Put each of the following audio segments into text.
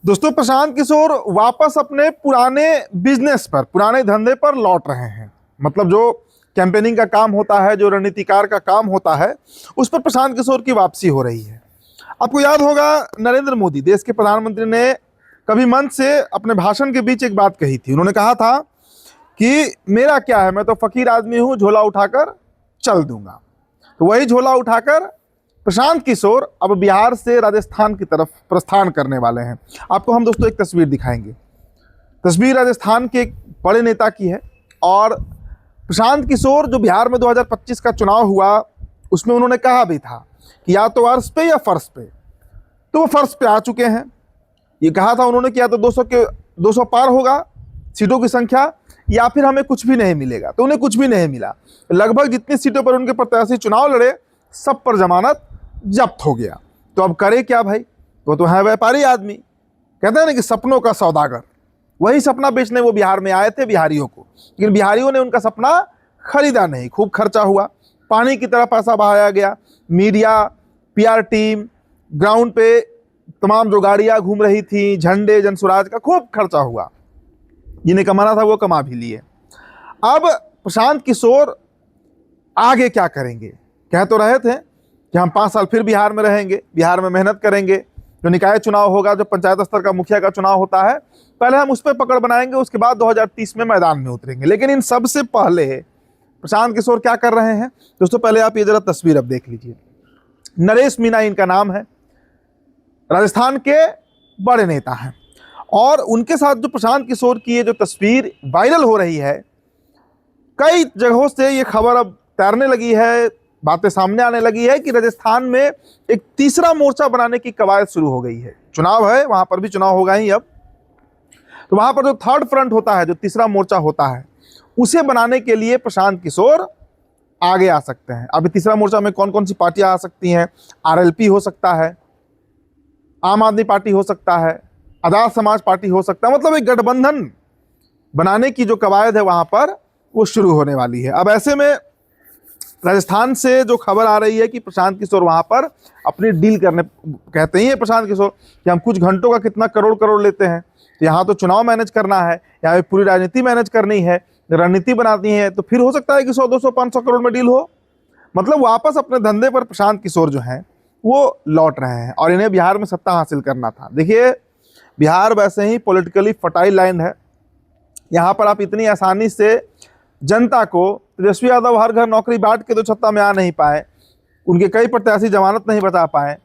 दोस्तों, प्रशांत किशोर वापस अपने पुराने बिजनेस पर, पुराने धंधे पर लौट रहे हैं। मतलब जो कैंपेनिंग का काम होता है, जो रणनीतिकार का काम होता है, उस पर प्रशांत किशोर की वापसी हो रही है। आपको याद होगा, नरेंद्र मोदी देश के प्रधानमंत्री ने कभी मंच से अपने भाषण के बीच एक बात कही थी। उन्होंने कहा था कि मेरा क्या है, मैं तो फकीर आदमी हूं, झोला उठाकर चल दूंगा। तो वही झोला उठाकर प्रशांत किशोर अब बिहार से राजस्थान की तरफ प्रस्थान करने वाले हैं। आपको हम दोस्तों एक तस्वीर दिखाएंगे। तस्वीर राजस्थान के एक बड़े नेता की है। और प्रशांत किशोर जो बिहार में 2025 का चुनाव हुआ, उसमें उन्होंने कहा भी था कि या तो अर्श पे या फर्श पे। तो वो फर्श पे आ चुके हैं। ये कहा था उन्होंने कि या तो 200 पार होगा सीटों की संख्या, या फिर हमें कुछ भी नहीं मिलेगा। तो उन्हें कुछ भी नहीं मिला। लगभग जितनी सीटों पर उनके प्रत्याशी चुनाव लड़े, सब पर जमानत जब्त हो गया। तो अब करे क्या भाई? वो तो है व्यापारी आदमी, कहते हैं ना कि सपनों का सौदागर। वही सपना बेचने वो बिहार में आए थे बिहारियों को, लेकिन बिहारियों ने उनका सपना खरीदा नहीं। खूब खर्चा हुआ, पानी की तरह पैसा बहाया गया। मीडिया, पीआर टीम, ग्राउंड पे तमाम जो गाड़ियां घूम रही थी, झंडे, जनसुराज का खूब खर्चा हुआ। जिन्हें कमाना था वो कमा भी लिए। अब प्रशांत किशोर आगे क्या करेंगे? कह तो रहे थे कि हम 5 साल फिर बिहार में रहेंगे, बिहार में मेहनत करेंगे। जो निकाय चुनाव होगा, जो पंचायत स्तर का मुखिया का चुनाव होता है, पहले हम उस पर पकड़ बनाएंगे, उसके बाद 2030 में मैदान में उतरेंगे। लेकिन इन सब से पहले प्रशांत किशोर क्या कर रहे हैं दोस्तों? पहले आप ये जरा तस्वीर अब देख लीजिए। नरेश मीणा इनका नाम है, राजस्थान के बड़े नेता हैं। और उनके साथ जो प्रशांत किशोर की ये जो तस्वीर वायरल हो रही है, कई जगहों से ये खबर अब तैरने लगी है, बातें सामने आने लगी है कि राजस्थान में एक तीसरा मोर्चा बनाने की कवायद शुरू हो गई है। चुनाव है, वहां पर भी चुनाव होगा ही अब। तो वहां पर जो थर्ड फ्रंट होता है, जो तीसरा मोर्चा होता है, उसे बनाने के लिए प्रशांत किशोर आगे आ सकते हैं। अभी तीसरा मोर्चा में कौन कौन सी पार्टियां आ सकती हैं? आरएलपी हो सकता है, आम आदमी पार्टी हो सकता है, आजाद समाज पार्टी हो सकता है। मतलब एक गठबंधन बनाने की जो कवायद है वहां पर, वो शुरू होने वाली है। अब ऐसे में राजस्थान से जो खबर आ रही है कि प्रशांत किशोर वहां पर अपनी डील करने, कहते ही है प्रशांत किशोर कि हम कुछ घंटों का कितना करोड़ करोड़ लेते हैं। तो यहाँ तो चुनाव मैनेज करना है, यहाँ पूरी राजनीति मैनेज करनी है, रणनीति बनानी है। तो फिर हो सकता है कि 100, 200, 500 करोड़ में डील हो। मतलब वापस अपने धंधे पर प्रशांत किशोर जो हैं वो लौट रहे हैं। और इन्हें बिहार में सत्ता हासिल करना था। देखिए, बिहार वैसे ही पॉलिटिकली फर्टाइल लैंड है। यहाँ पर आप इतनी आसानी से जनता को, तेजस्वी यादव हर घर नौकरी बांट के तो सत्ता में आ नहीं पाए, उनके कई प्रत्याशी जमानत नहीं बचा पाए।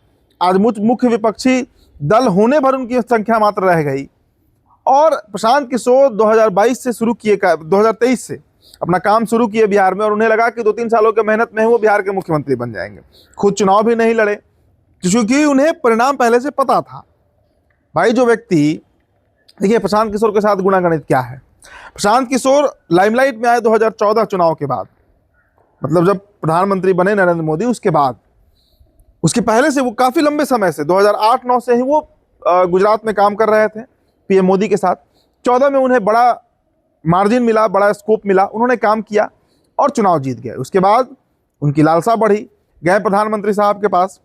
आज मुख्य विपक्षी दल होने भर उनकी संख्या मात्र रह गई। और प्रशांत किशोर 2022 से शुरू किए, 2023 से अपना काम शुरू किए बिहार में, और उन्हें लगा कि 2-3 सालों के मेहनत में वो बिहार के मुख्यमंत्री बन जाएंगे। खुद चुनाव भी नहीं लड़े, क्योंकि उन्हें परिणाम पहले से पता था। भाई जो व्यक्ति, देखिए प्रशांत किशोर के साथ गुणागणित क्या है। प्रशांत किशोर लाइमलाइट में आए 2014 चुनाव के बाद, मतलब जब प्रधानमंत्री बने नरेंद्र मोदी, उसके बाद। उसके पहले से वो काफी लंबे समय से 2008-9 से ही वो गुजरात में काम कर रहे थे पीएम मोदी के साथ। 14 में उन्हें बड़ा मार्जिन मिला, बड़ा स्कोप मिला, उन्होंने काम किया और चुनाव जीत गए। उसके बाद उनकी लालसा बढ़ी, गए प्रधानमंत्री साहब के पास।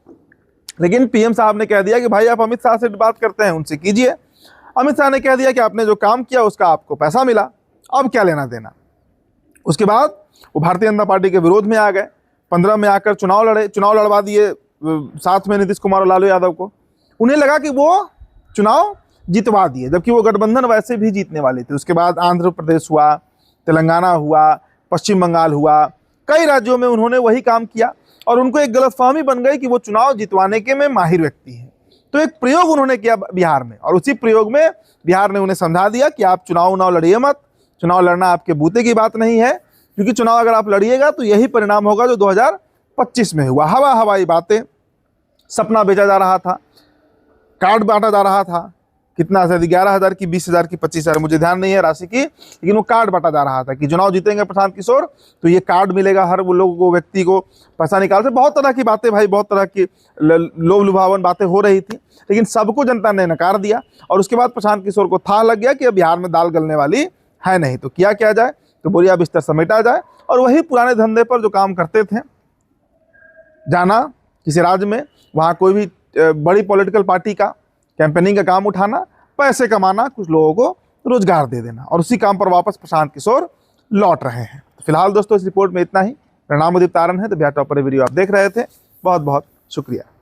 लेकिन पीएम साहब ने कह दिया कि भाई आप अमित शाह से बात करते हैं, उनसे कीजिए। अमित शाह ने कह दिया कि आपने जो काम किया उसका आपको पैसा मिला, अब क्या लेना देना। उसके बाद वो भारतीय जनता पार्टी के विरोध में आ गए। 15 में आकर चुनाव लड़े, चुनाव लड़वा दिए साथ में नीतीश कुमार और लालू यादव को। उन्हें लगा कि वो चुनाव जितवा दिए, जबकि वो गठबंधन वैसे भी जीतने वाले थे। उसके बाद आंध्र प्रदेश हुआ, तेलंगाना हुआ, पश्चिम बंगाल हुआ, कई राज्यों में उन्होंने वही काम किया। और उनको एक गलतफहमी बन गई कि वो चुनाव जितवाने के में माहिर व्यक्ति हैं। तो एक प्रयोग उन्होंने किया बिहार में, और उसी प्रयोग में बिहार ने उन्हें समझा दिया कि आप चुनाव लड़िए मत, चुनाव लड़ना आपके बूते की बात नहीं है। क्योंकि चुनाव अगर आप लड़िएगा तो यही परिणाम होगा जो 2025 में हुआ। हवाई बातें, सपना बेचा जा रहा था, कार्ड बांटा जा रहा था। कितना से 11,000 की, 20,000 की, 25,000, मुझे ध्यान नहीं है राशि की, लेकिन वो कार्ड बांटा जा रहा था कि चुनाव जीतेंगे प्रशांत किशोर तो ये कार्ड मिलेगा हर वो लोगों को, व्यक्ति को पैसा निकाल से। बहुत तरह की बातें भाई, बहुत तरह की लोभ लुभावन बातें हो रही थी, लेकिन सबको जनता ने नकार दिया। और उसके बाद प्रशांत किशोर को था लग गया कि अब बिहार में दाल गलने वाली है नहीं, तो किया क्या जाए, तो बोरिया बिस्तर समेटा जाए। और वही पुराने धंधे पर जो काम करते थे, जाना किसी राज्य में, वहाँ कोई भी बड़ी पॉलिटिकल पार्टी का कैंपेनिंग का काम उठाना, पैसे कमाना, कुछ लोगों को रोजगार दे देना, और उसी काम पर वापस प्रशांत किशोर लौट रहे हैं। तो फिलहाल दोस्तों इस रिपोर्ट में इतना ही। मेरा नाम उदित तारन है, तो बिहार टॉपर वीडियो आप देख रहे थे। बहुत बहुत शुक्रिया।